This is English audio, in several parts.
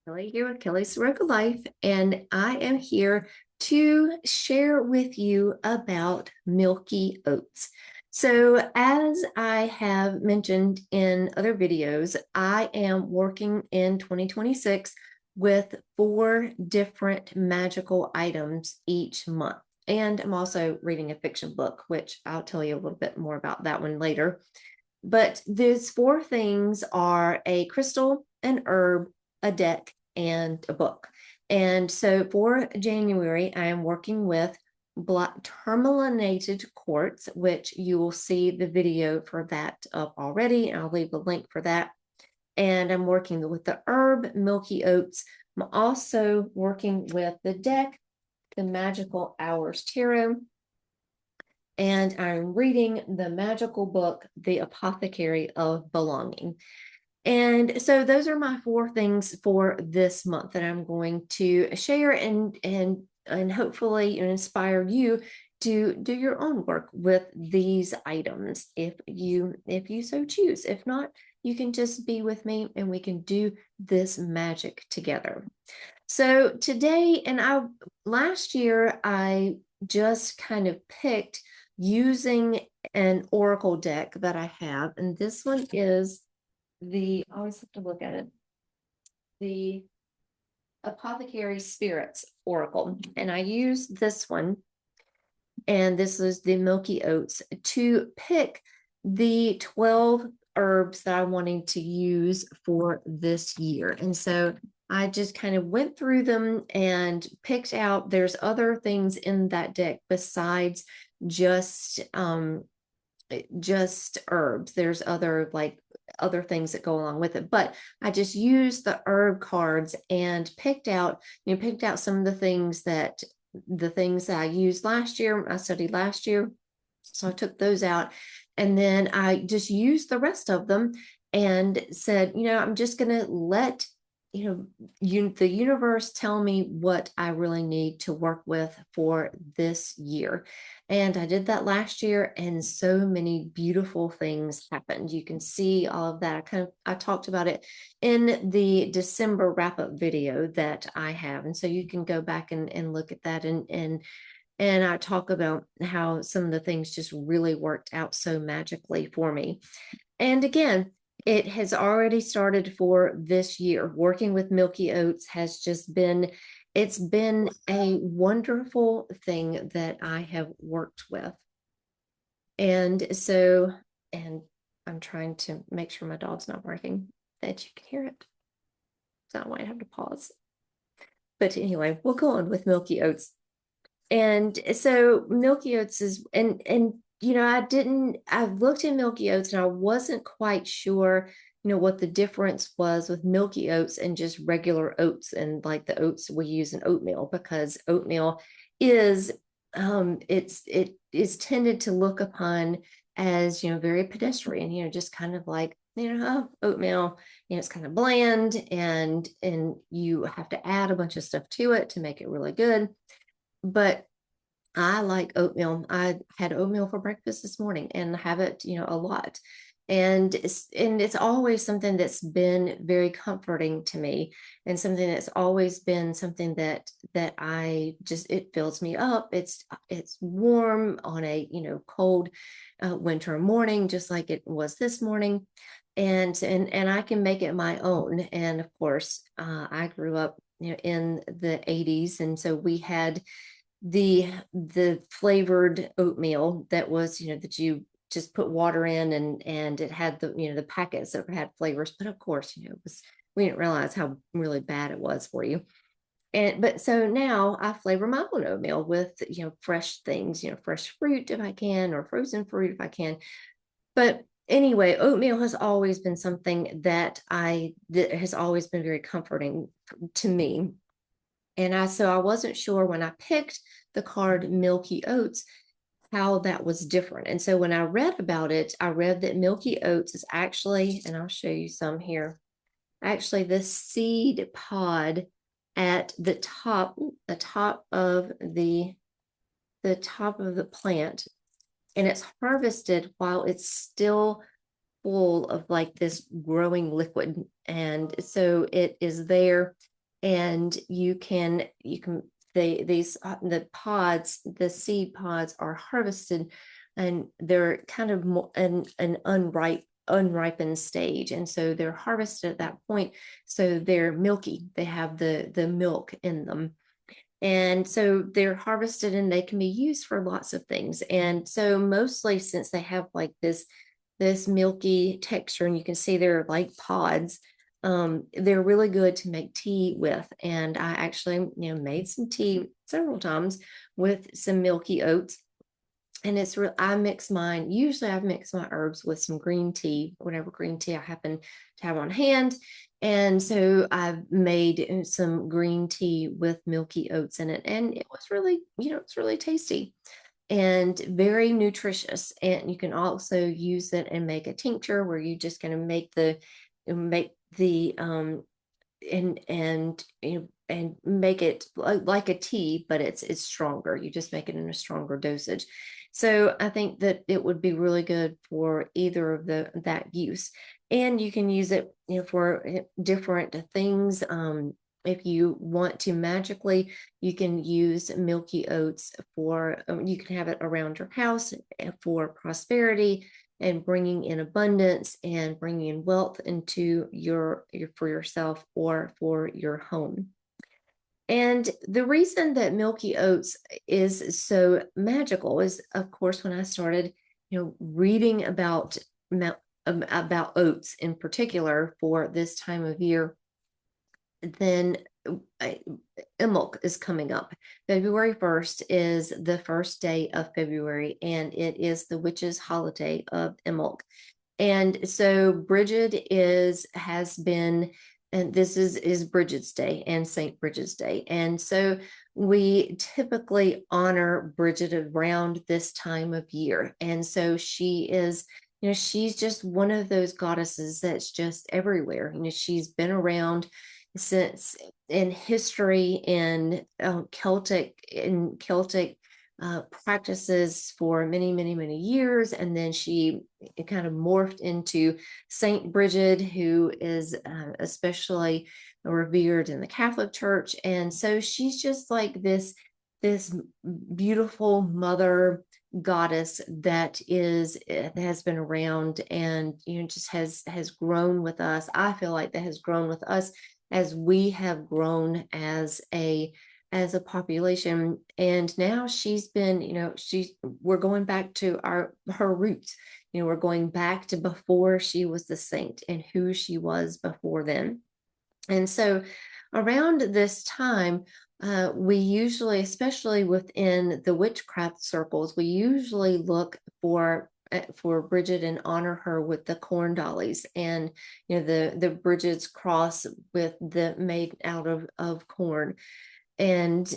Kelly here with Kelly's Soroka Life, and I am here to share with you about Milky Oats. So, as I have mentioned in other videos, I am working in 2026 with 4 different magical items each month. And I'm also reading a fiction book, which I'll tell you a little bit more about that one later. But these 4 things are a crystal, an herb, a deck, and a book. And so for January, I am working with black tourmalinated quartz, which you will see the video for that up already. I'll leave a link for that. And I'm working with the herb Milky Oats. I'm also working with the deck, the Magical Hours Tarot, and I'm reading the magical book, The Apothecary of Belonging. And so those are my 4 things for this month that I'm going to share and hopefully inspire you to do your own work with these items if you so choose. If not, you can just be with me and we can do this magic together. So today, last year I just kind of picked using an oracle deck that I have, and this one is I always have to look at it, the Apothecary Spirits Oracle, and I use this one, and this is the Milky Oats, to pick the 12 herbs that I wanted to use for this year. And so I just kind of went through them and picked out, there's other things in that deck besides just herbs. There's other things that go along with it, but I just used the herb cards and picked out some of the things that I used last year, I studied last year. So I took those out, and then I just used the rest of them and said, I'm just going to let the universe tell me what I really need to work with for this year. And I did that last year, and so many beautiful things happened. You can see all of that. I talked about it in the December wrap-up video that I have. And so you can go back and look at that, and I talk about how some of the things just really worked out so magically for me. And again, it has already started for this year. Working with Milky Oats has just been, it's been a wonderful thing that I have worked with. And I'm trying to make sure my dog's not barking, that you can hear it. So I might have to pause. But anyway, we'll go on with Milky Oats. And so Milky Oats is, I looked at Milky Oats and I wasn't quite sure, what the difference was with Milky Oats and just regular oats, and like the oats we use in oatmeal, because oatmeal is, it is tended to look upon as, very pedestrian, just kind of like, oatmeal, it's kind of bland, and you have to add a bunch of stuff to it to make it really good. But I like oatmeal. I had oatmeal for breakfast this morning and have it, a lot. And it's always something that's been very comforting to me, and something that's always been something that I just, it fills me up. It's warm on a, cold winter morning, just like it was this morning. And I can make it my own. And of course, I grew up, in the 80s. And so we had the flavored oatmeal that was, that you just put water in, and it had the, the packets that had flavors. But of course, we didn't realize how really bad it was for you. But so now I flavor my own oatmeal with, fresh things, fresh fruit if I can, or frozen fruit if I can. But anyway, oatmeal has always been something that has always been very comforting to me. And so I wasn't sure when I picked the card Milky Oats how that was different. And so when I read about it, I read that Milky Oats is actually, and I'll show you some here, actually the seed pod at the top of the plant, and it's harvested while it's still full of like this growing liquid. And so it is there and the pods, the seed pods are harvested, and they're kind of more an unripened stage, and so they're harvested at that point, so they're milky, they have the milk in them, and so they're harvested and they can be used for lots of things. And so mostly, since they have like this milky texture, and you can see they're like pods, they're really good to make tea with. And I actually, made some tea several times with some milky oats. And it's real. I mix mine. Usually, I mix my herbs with some green tea, whatever green tea I happen to have on hand. And so I've made some green tea with milky oats in it, and it was really, it's really tasty and very nutritious. And you can also use it and make a tincture where you're just going to make the and make it like a tea, but it's stronger. You just make it in a stronger dosage. So I think that it would be really good for either of that use. And you can use it, for different things. If you want to magically, you can use milky oats for, you can have it around your house for prosperity and bringing in abundance and bringing in wealth into your for yourself or for your home. And the reason that milky oats is so magical is, of course, when I started, reading about oats in particular for this time of year, then Imbolc is coming up. February 1st is the first day of February, and it is the witches' holiday of Imbolc. And so Brigid has been, and this is Brigid's Day and Saint Brigid's Day. And so we typically honor Brigid around this time of year. And so she is, she's just one of those goddesses that's just everywhere. She's been around since in history, in Celtic practices for many, many, many years. And then she kind of morphed into Saint Brigid, who is especially revered in the Catholic Church. And so she's just like this beautiful mother goddess that has been around, and just has grown with us. I feel like that has grown with us as we have grown as a population. And now she's been, we're going back to her roots. We're going back to before she was the saint and who she was before then. And so around this time, we usually, especially within the witchcraft circles, we usually look for Brigid and honor her with the corn dollies, and the Brigid's cross with the made out of corn. And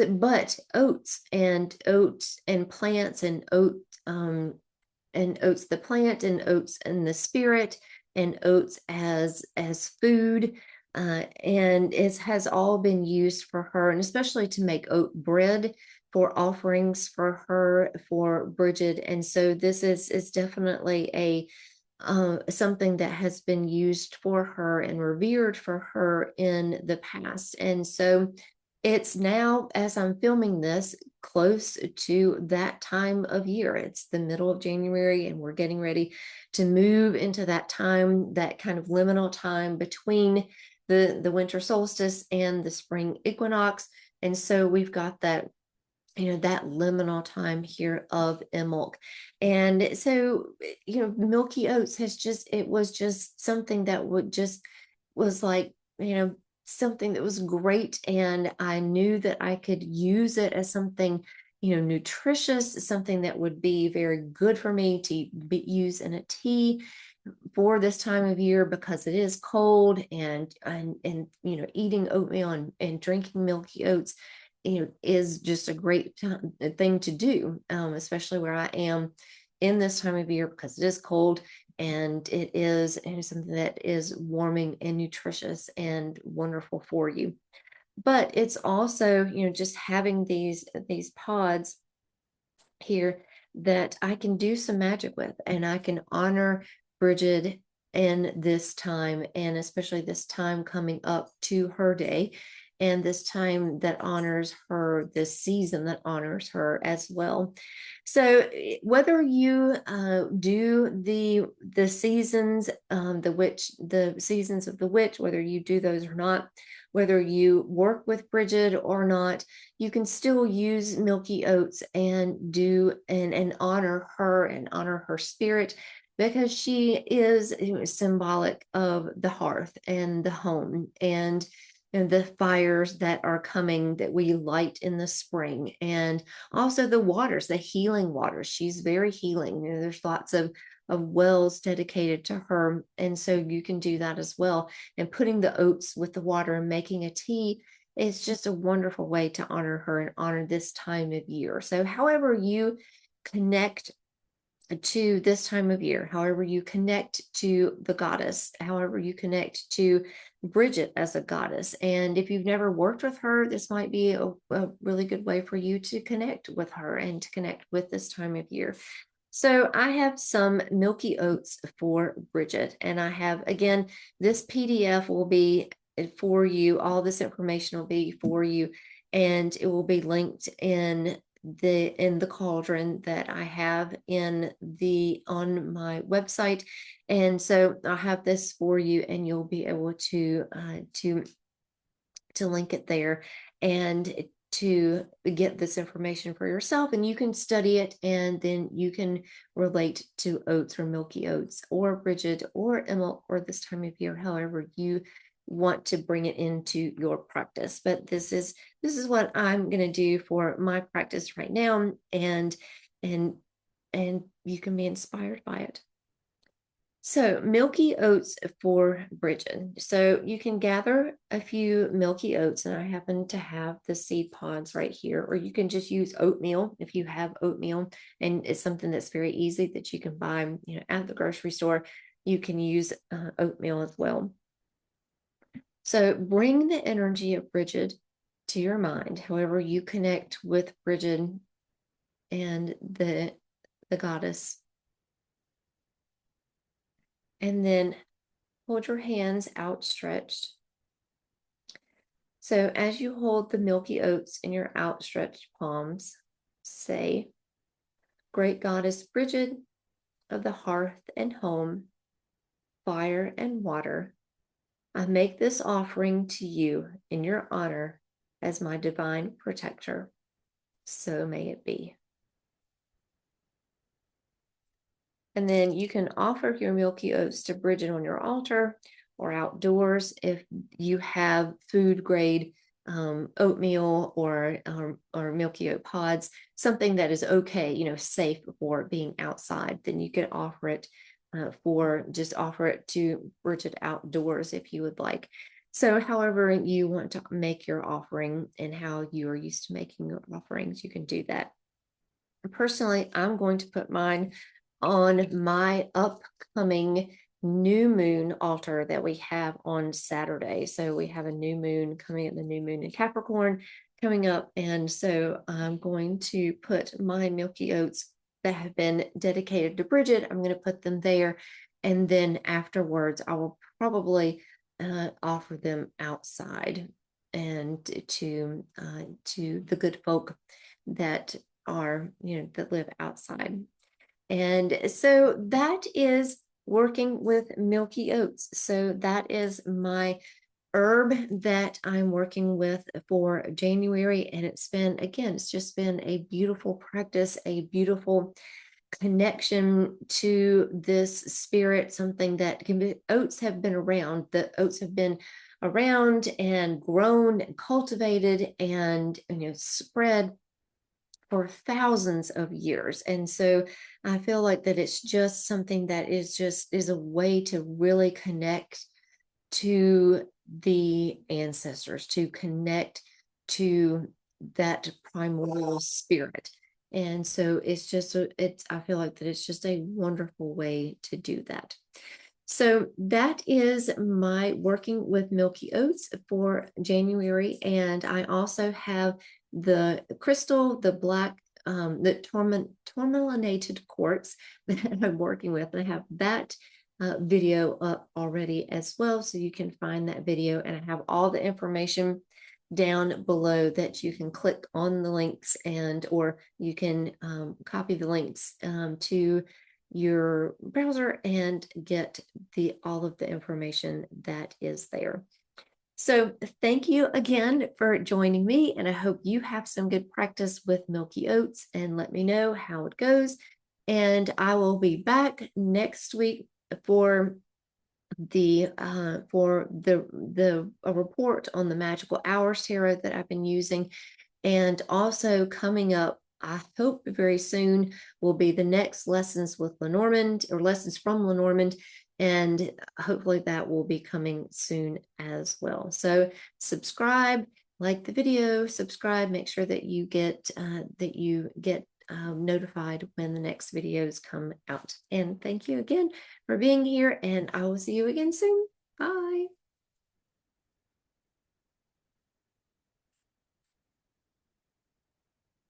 but oats and plants and oats the plant, and oats and the spirit, and oats as food, and it has all been used for her, and especially to make oat bread for offerings for her, for Brigid. And so this is definitely a something that has been used for her and revered for her in the past. And so it's now, as I'm filming this, close to that time of year. It's the middle of January, and we're getting ready to move into that time, that kind of liminal time between the winter solstice and the spring equinox. And so we've got that, that liminal time here of Imbolc. And so, milky oats was just something that was like, something that was great. And I knew that I could use it as something, nutritious, something that would be very good for me to use in a tea for this time of year, because it is cold, and eating oatmeal and drinking milky oats, is just a great thing to do, especially where I am in this time of year, because it is cold, and it is something that is warming and nutritious and wonderful for you. But it's also, just having these pods here that I can do some magic with, and I can honor Brigid in this time, and especially this time coming up to her day, and this time that honors her, this season that honors her as well. So whether you do the seasons, the seasons of the witch, whether you do those or not, whether you work with Brigid or not, you can still use Milky Oats and do and honor her and honor her spirit, because she is symbolic of the hearth and the home and the fires that are coming that we light in the spring, and also the waters, the healing waters. She's very healing. There's lots of wells dedicated to her, and so you can do that as well. And putting the oats with the water and making a tea is just a wonderful way to honor her and honor this time of year. So however you connect to this time of year, however you connect to the goddess, however you connect to Brigid as a goddess. And if you've never worked with her, this might be a really good way for you to connect with her and to connect with this time of year. So I have some Milky Oats for Brigid, and I have, again, this PDF will be for you. All this information will be for you, and it will be linked in the cauldron that I have on my website. And so I'll have this for you, and you'll be able to link it there and to get this information for yourself, and you can study it, and then you can relate to oats or Milky Oats or Brigid or Emma or this time of year, however you want to bring it into your practice. But this is what I'm going to do for my practice right now, and you can be inspired by it. So Milky Oats for Brigid. So you can gather a few Milky Oats, and I happen to have the seed pods right here, or you can just use oatmeal if you have oatmeal, and it's something that's very easy that you can buy, at the grocery store. You can use oatmeal as well. So bring the energy of Brigid to your mind, however you connect with Brigid and the goddess. And then hold your hands outstretched. So as you hold the Milky Oats in your outstretched palms, say, Great Goddess Brigid of the hearth and home, fire and water, I make this offering to you in your honor as my divine protector. So may it be. And then you can offer your Milky Oats to Brigid on your altar or outdoors if you have food grade oatmeal or Milky Oat pods, something that is okay, safe for being outside. Then you could offer it offer it to Brigid outdoors if you would like. So however you want to make your offering and how you are used to making your offerings, you can do that. Personally, I'm going to put mine on my upcoming new moon altar that we have on Saturday. So we have a new moon coming up, the new moon in Capricorn coming up. And so I'm going to put my Milky Oats that have been dedicated to Brigid, I'm going to put them there. And then afterwards, I will probably offer them outside and to the good folk that are, that live outside. And so that is working with Milky Oats. So that is my herb that I'm working with for January. And it's just been a beautiful practice, a beautiful connection to this spirit, something that can be, oats have been around. The oats have been around and grown and cultivated and, spread for thousands of years. And so I feel like that it's just something that is a way to really connect to the ancestors, to connect to that primordial spirit. And so I feel like that it's just a wonderful way to do that. So that is my working with Milky Oats for January. And I also have the crystal, the black, the tourmalinated quartz that I'm working with. I have that video up already as well, so you can find that video, and I have all the information down below that you can click on the links, and or you can copy the links to your browser and get all of the information that is there. So thank you again for joining me, and I hope you have some good practice with Milky Oats, and let me know how it goes. And I will be back next week for a report on the Magical Hours Tarot that I've been using. And also coming up, I hope very soon, will be the next lessons with Lenormand, or lessons from Lenormand, and hopefully that will be coming soon as well. So subscribe, like the video, subscribe, make sure that you get notified when the next videos come out. And thank you again for being here, and I will see you again soon. Bye.